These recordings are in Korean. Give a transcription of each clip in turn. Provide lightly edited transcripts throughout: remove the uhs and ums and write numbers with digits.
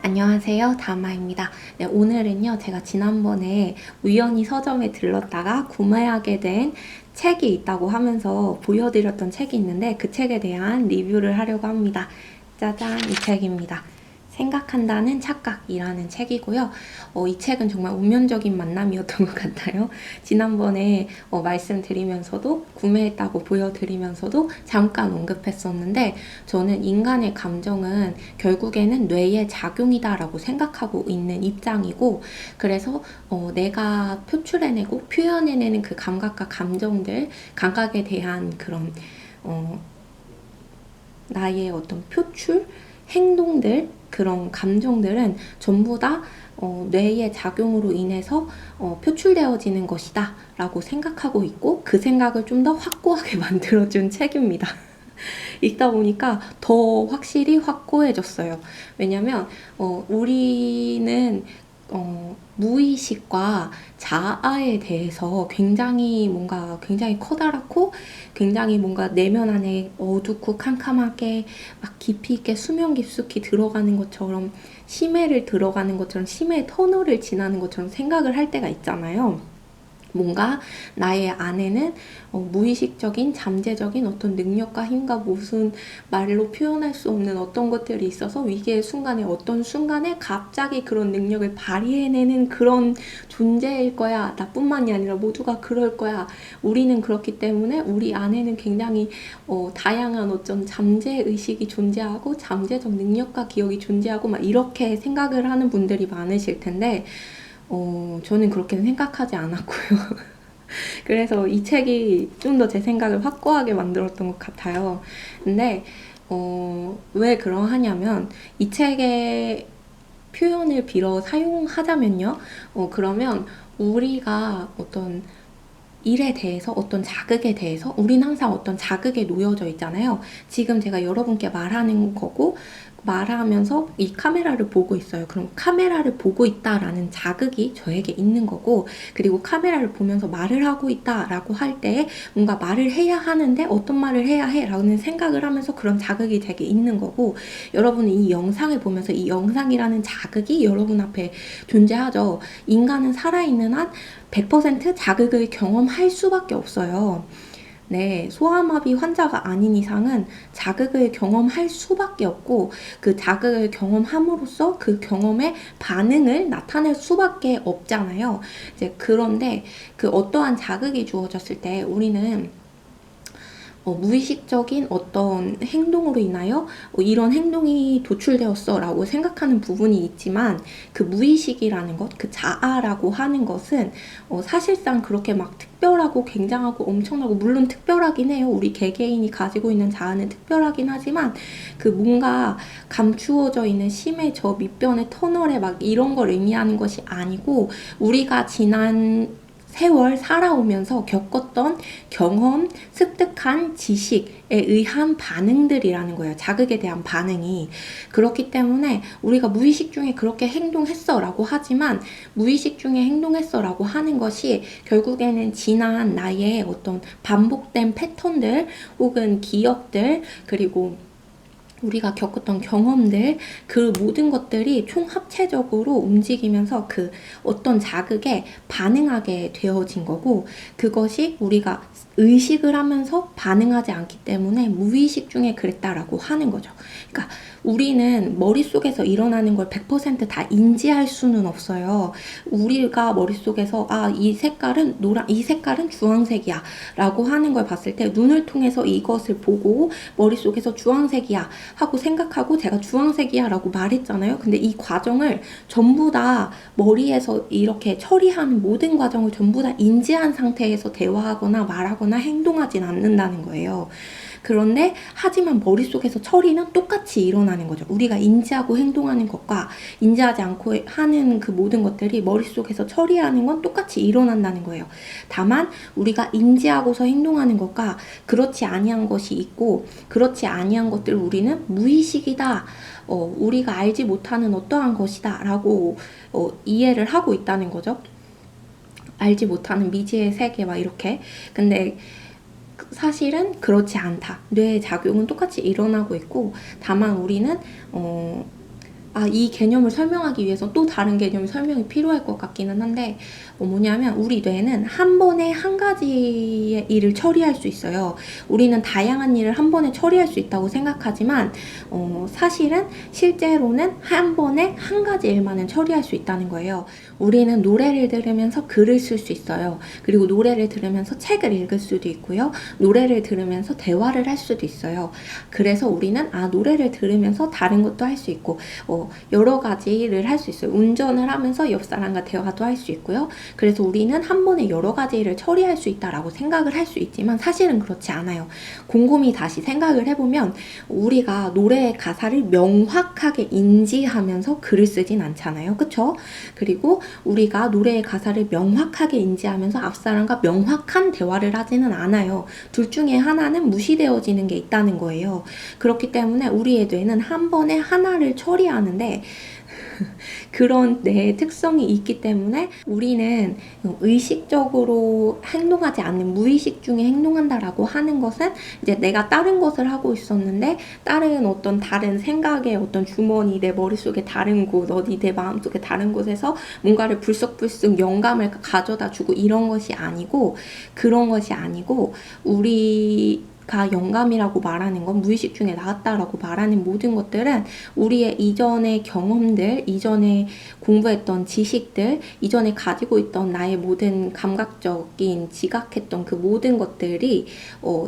안녕하세요. 다마입니다. 네, 오늘은요, 제가 지난번에 우연히 서점에 들렀다가 구매하게 된 책이 있다고 하면서 보여드렸던 책이 있는데 그 책에 대한 리뷰를 하려고 합니다. 짜잔, 이 책입니다. 생각한다는 착각이라는 책이고요. 이 책은 정말 운명적인 만남이었던 것 같아요. 지난번에 말씀드리면서도 구매했다고 보여드리면서도 잠깐 언급했었는데 저는 인간의 감정은 결국에는 뇌의 작용이다라고 생각하고 있는 입장이고 그래서 내가 표출해내고 표현해내는 그 감각과 감정들, 감각에 대한 그런 나의 어떤 표출, 행동들, 그런 감정들은 전부 다 뇌의 작용으로 인해서 표출되어지는 것이다 라고 생각하고 있고 그 생각을 좀 더 확고하게 만들어준 책입니다. 읽다 보니까 더 확실히 확고해졌어요. 왜냐면 우리는 무의식과 자아에 대해서 굉장히 커다랗고 굉장히 뭔가 내면 안에 어둡고 캄캄하게 막 깊이 있게 수면 깊숙이 들어가는 것처럼 심해를 들어가는 것처럼 심해 터널을 지나는 것처럼 생각을 할 때가 있잖아요. 뭔가 나의 안에는 무의식적인 잠재적인 어떤 능력과 힘과 무슨 말로 표현할 수 없는 어떤 것들이 있어서 위기의 순간에 어떤 순간에 갑자기 그런 능력을 발휘해내는 그런 존재일 거야. 나뿐만이 아니라 모두가 그럴 거야. 우리는 그렇기 때문에 우리 안에는 굉장히 다양한 어떤 잠재의식이 존재하고 잠재적 능력과 기억이 존재하고 막 이렇게 생각을 하는 분들이 많으실 텐데 저는 그렇게는 생각하지 않았고요. 그래서 이 책이 좀 더 제 생각을 확고하게 만들었던 것 같아요. 근데, 왜 그러하냐면, 이 책의 표현을 빌어 사용하자면요. 그러면 우리가 어떤 일에 대해서 어떤 자극에 대해서 우린 항상 어떤 자극에 놓여져 있잖아요. 지금 제가 여러분께 말하는 거고 말하면서 이 카메라를 보고 있어요. 그럼 카메라를 보고 있다라는 자극이 저에게 있는 거고 그리고 카메라를 보면서 말을 하고 있다라고 할 때 뭔가 말을 해야 하는데 어떤 말을 해야 해 라는 생각을 하면서 그런 자극이 제게 있는 거고 여러분은 이 영상을 보면서 이 영상이라는 자극이 여러분 앞에 존재하죠. 인간은 살아있는 한 100% 자극을 경험할 수밖에 없어요. 네, 소아마비 환자가 아닌 이상은 자극을 경험할 수밖에 없고 그 자극을 경험함으로써 그 경험의 반응을 나타낼 수밖에 없잖아요. 이제 그런데 그 어떠한 자극이 주어졌을 때 우리는 무의식적인 어떤 행동으로 인하여 이런 행동이 도출되었어 라고 생각하는 부분이 있지만 그 무의식이라는 것, 그 자아라고 하는 것은 사실상 그렇게 막 특별하고 굉장하고 엄청나고 물론 특별하긴 해요. 우리 개개인이 가지고 있는 자아는 특별하긴 하지만 그 뭔가 감추어져 있는 심해 저 밑변의 터널에 막 이런 걸 의미하는 것이 아니고 우리가 지난 세월 살아오면서 겪었던 경험, 습득한 지식에 의한 반응들이라는 거예요. 자극에 대한 반응이. 그렇기 때문에 우리가 무의식 중에 그렇게 행동했어 라고 하지만 무의식 중에 행동했어 라고 하는 것이 결국에는 지난 나의 어떤 반복된 패턴들 혹은 기억들 그리고 우리가 겪었던 경험들 그 모든 것들이 총합체적으로 움직이면서 그 어떤 자극에 반응하게 되어진 거고 그것이 우리가 의식을 하면서 반응하지 않기 때문에 무의식 중에 그랬다라고 하는 거죠. 그러니까 우리는 머릿속에서 일어나는 걸 100%다 인지할 수는 없어요. 우리가 머릿속에서 이 색깔은 이 색깔은 주황색이야 라고 하는 걸 봤을 때 눈을 통해서 이것을 보고 머릿속에서 주황색이야 하고 생각하고 제가 주황색이야 라고 말했잖아요. 근데 이 과정을 전부 다 머리에서 이렇게 처리하는 모든 과정을 전부 다 인지한 상태에서 대화하거나 말하거나 행동하진 않는다는 거예요. 그런데 하지만 머릿속에서 처리는 똑같이 일어나는 거죠. 우리가 인지하고 행동하는 것과 인지하지 않고 하는 그 모든 것들이 머릿속에서 처리하는 건 똑같이 일어난다는 거예요. 다만 우리가 인지하고서 행동하는 것과 그렇지 아니한 것이 있고 그렇지 아니한 것들을 우리는 무의식이다. 우리가 알지 못하는 어떠한 것이다 라고 이해를 하고 있다는 거죠. 알지 못하는 미지의 세계 막 이렇게. 근데 사실은 그렇지 않다. 뇌의 작용은 똑같이 일어나고 있고 다만 우리는 이 개념을 설명하기 위해서 또 다른 개념 설명이 필요할 것 같기는 한데, 뭐냐면 우리 뇌는 한 번에 한 가지의 일을 처리할 수 있어요. 우리는 다양한 일을 한 번에 처리할 수 있다고 생각하지만 사실은 실제로는 한 번에 한 가지 일만은 처리할 수 있다는 거예요. 우리는 노래를 들으면서 글을 쓸 수 있어요. 그리고 노래를 들으면서 책을 읽을 수도 있고요. 노래를 들으면서 대화를 할 수도 있어요. 그래서 우리는 노래를 들으면서 다른 것도 할 수 있고 여러 가지를 할 수 있어요. 운전을 하면서 옆 사람과 대화도 할 수 있고요. 그래서 우리는 한 번에 여러 가지 일을 처리할 수 있다라고 생각을 할 수 있지만 사실은 그렇지 않아요. 곰곰이 다시 생각을 해보면 우리가 노래의 가사를 명확하게 인지하면서 글을 쓰진 않잖아요. 그쵸? 그리고 우리가 노래의 가사를 명확하게 인지하면서 앞사람과 명확한 대화를 하지는 않아요. 둘 중에 하나는 무시되어지는 게 있다는 거예요. 그렇기 때문에 우리의 뇌는 한 번에 하나를 처리하는데 그런 뇌의 특성이 있기 때문에 우리는 의식적으로 행동하지 않는 무의식 중에 행동한다라고 하는 것은 이제 내가 다른 것을 하고 있었는데 다른 생각의 어떤 주머니, 내 머릿속에 다른 곳, 어디 내 마음속에 다른 곳에서 뭔가를 불쑥불쑥 영감을 가져다 주고 이런 것이 아니고, 그런 것이 아니고 우리가 영감이라고 말하는 건, 무의식 중에 나왔다라고 말하는 모든 것들은 우리의 이전의 경험들, 이전에 공부했던 지식들, 이전에 가지고 있던 나의 모든 감각적인 지각했던 그 모든 것들이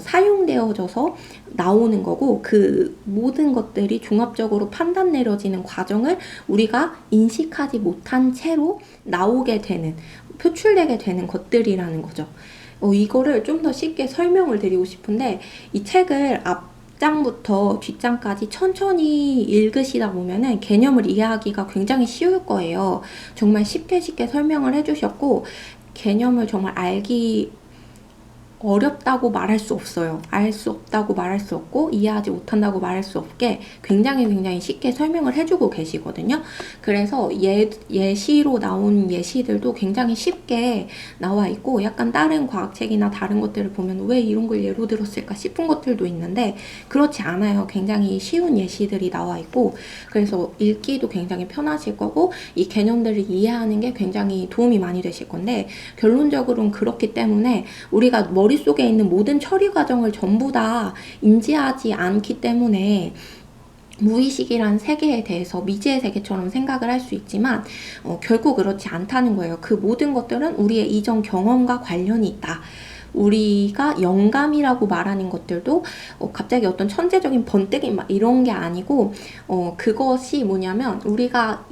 사용되어져서 나오는 거고, 그 모든 것들이 종합적으로 판단 내려지는 과정을 우리가 인식하지 못한 채로 나오게 되는, 표출되게 되는 것들이라는 거죠. 이거를 좀 더 쉽게 설명을 드리고 싶은데, 이 책을 앞장부터 뒷장까지 천천히 읽으시다 보면은 개념을 이해하기가 굉장히 쉬울 거예요. 정말 쉽게 설명을 해주셨고, 개념을 정말 알기 어렵다고 말할 수 없어요. 알 수 없다고 말할 수 없고 이해하지 못한다고 말할 수 없게 굉장히 쉽게 설명을 해주고 계시거든요. 그래서 예시로 나온 예시들도 굉장히 쉽게 나와 있고, 약간 다른 과학책이나 다른 것들을 보면 왜 이런 걸 예로 들었을까 싶은 것들도 있는데 그렇지 않아요. 굉장히 쉬운 예시들이 나와 있고, 그래서 읽기도 굉장히 편하실 거고 이 개념들을 이해하는 게 굉장히 도움이 많이 되실 건데, 결론적으로는 그렇기 때문에 우리가 머릿속에 있는 모든 처리 과정을 전부 다 인지하지 않기 때문에 무의식이란 세계에 대해서 미지의 세계처럼 생각을 할 수 있지만 결국 그렇지 않다는 거예요. 그 모든 것들은 우리의 이전 경험과 관련이 있다. 우리가 영감이라고 말하는 것들도 갑자기 어떤 천재적인 번뜩이 막 이런 게 아니고, 그것이 뭐냐면 우리가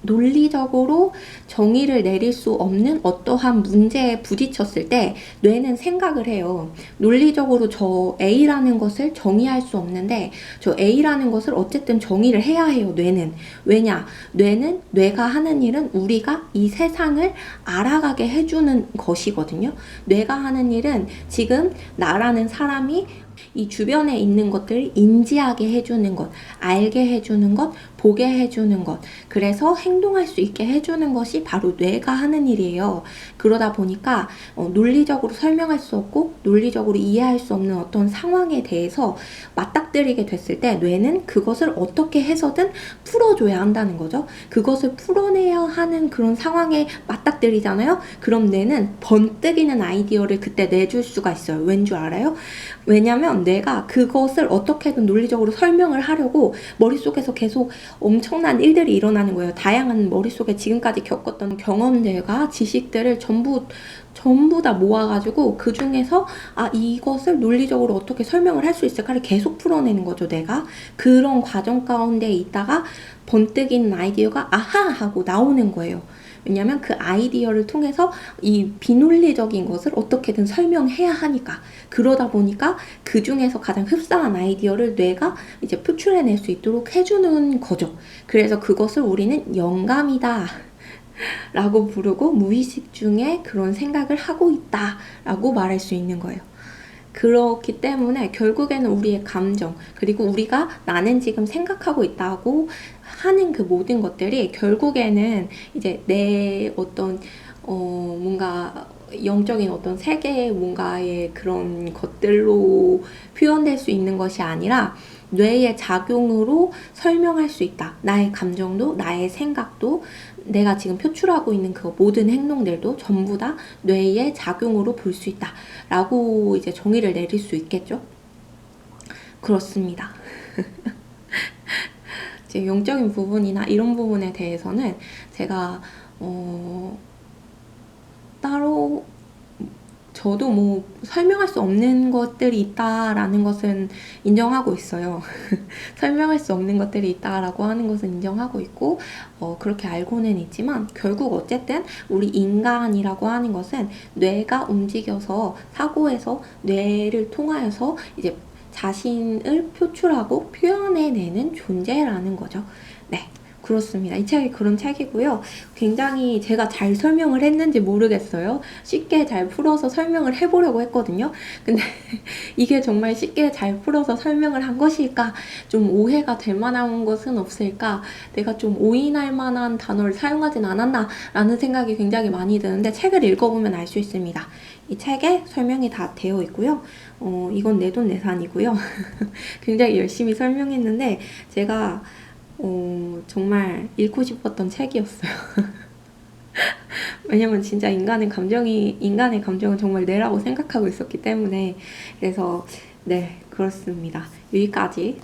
논리적으로 정의를 내릴 수 없는 어떠한 문제에 부딪혔을 때 뇌는 생각을 해요. 논리적으로 저 A라는 것을 정의할 수 없는데 저 A라는 것을 어쨌든 정의를 해야 해요. 뇌는. 왜냐? 뇌가 하는 일은 우리가 이 세상을 알아가게 해주는 것이거든요. 뇌가 하는 일은 지금 나라는 사람이 이 주변에 있는 것들을 인지하게 해주는 것, 알게 해주는 것, 보게 해주는 것, 그래서 행동할 수 있게 해주는 것이 바로 뇌가 하는 일이에요. 그러다 보니까 논리적으로 설명할 수 없고 논리적으로 이해할 수 없는 어떤 상황에 대해서 맞닥뜨리게 됐을 때 뇌는 그것을 어떻게 해서든 풀어줘야 한다는 거죠. 그것을 풀어내야 하는 그런 상황에 맞닥뜨리잖아요. 그럼 뇌는 번뜩이는 아이디어를 그때 내줄 수가 있어요. 왠 줄 알아요? 왜냐면 뇌가 그것을 어떻게든 논리적으로 설명을 하려고 머릿속에서 계속 엄청난 일들이 일어나는 거예요. 다양한 머릿속에 지금까지 겪었던 경험들과 지식들을 전부 다 모아가지고 그 중에서 이것을 논리적으로 어떻게 설명을 할 수 있을까를 계속 풀어내는 거죠. 내가 그런 과정 가운데 있다가 번뜩이는 아이디어가 아하 하고 나오는 거예요. 왜냐면 그 아이디어를 통해서 이 비논리적인 것을 어떻게든 설명해야 하니까. 그러다 보니까 그 중에서 가장 흡사한 아이디어를 뇌가 이제 표출해낼 수 있도록 해주는 거죠. 그래서 그것을 우리는 영감이다 라고 부르고 무의식 중에 그런 생각을 하고 있다 라고 말할 수 있는 거예요. 그렇기 때문에 결국에는 우리의 감정, 그리고 우리가 나는 지금 생각하고 있다고 하는 그 모든 것들이 결국에는 이제 내 어떤 뭔가 영적인 어떤 세계의 뭔가의 그런 것들로 표현될 수 있는 것이 아니라 뇌의 작용으로 설명할 수 있다. 나의 감정도, 나의 생각도, 내가 지금 표출하고 있는 그 모든 행동들도 전부 다 뇌의 작용으로 볼 수 있다. 라고 이제 정의를 내릴 수 있겠죠? 그렇습니다. 제 영적인 부분이나 이런 부분에 대해서는 제가 따로 저도 뭐 설명할 수 없는 것들이 있다라는 것은 인정하고 있어요. 설명할 수 없는 것들이 있다라고 하는 것은 인정하고 있고 그렇게 알고는 있지만 결국 어쨌든 우리 인간이라고 하는 것은 뇌가 움직여서 사고에서 뇌를 통하여서 이제 자신을 표출하고 표현해내는 존재라는 거죠. 네. 그렇습니다. 이 책이 그런 책이고요. 굉장히 제가 잘 설명을 했는지 모르겠어요. 쉽게 잘 풀어서 설명을 해보려고 했거든요. 근데 이게 정말 쉽게 잘 풀어서 설명을 한 것일까? 좀 오해가 될 만한 것은 없을까? 내가 좀 오인할 만한 단어를 사용하진 않았나? 라는 생각이 굉장히 많이 드는데 책을 읽어보면 알 수 있습니다. 이 책에 설명이 다 되어 있고요. 이건 내돈내산이고요. 굉장히 열심히 설명했는데 제가 정말 읽고 싶었던 책이었어요. 왜냐면 진짜 인간의 감정은 정말 뇌라고 생각하고 있었기 때문에. 그래서 네, 그렇습니다. 여기까지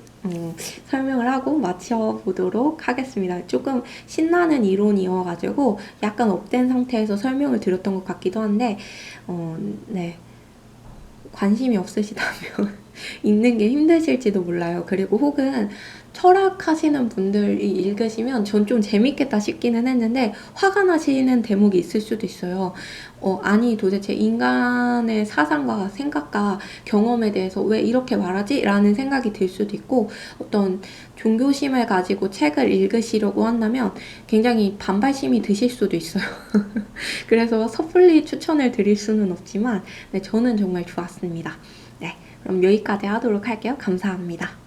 설명을 하고 마쳐보도록 하겠습니다. 조금 신나는 이론이어가지고 약간 업된 상태에서 설명을 드렸던 것 같기도 한데 네, 관심이 없으시다면 읽는 게 힘드실지도 몰라요. 그리고 혹은 철학하시는 분들이 읽으시면 전 좀 재밌겠다 싶기는 했는데 화가 나시는 대목이 있을 수도 있어요. 아니 도대체 인간의 사상과 생각과 경험에 대해서 왜 이렇게 말하지? 라는 생각이 들 수도 있고 어떤 종교심을 가지고 책을 읽으시려고 한다면 굉장히 반발심이 드실 수도 있어요. 그래서 섣불리 추천을 드릴 수는 없지만 네, 저는 정말 좋았습니다. 네, 그럼 여기까지 하도록 할게요. 감사합니다.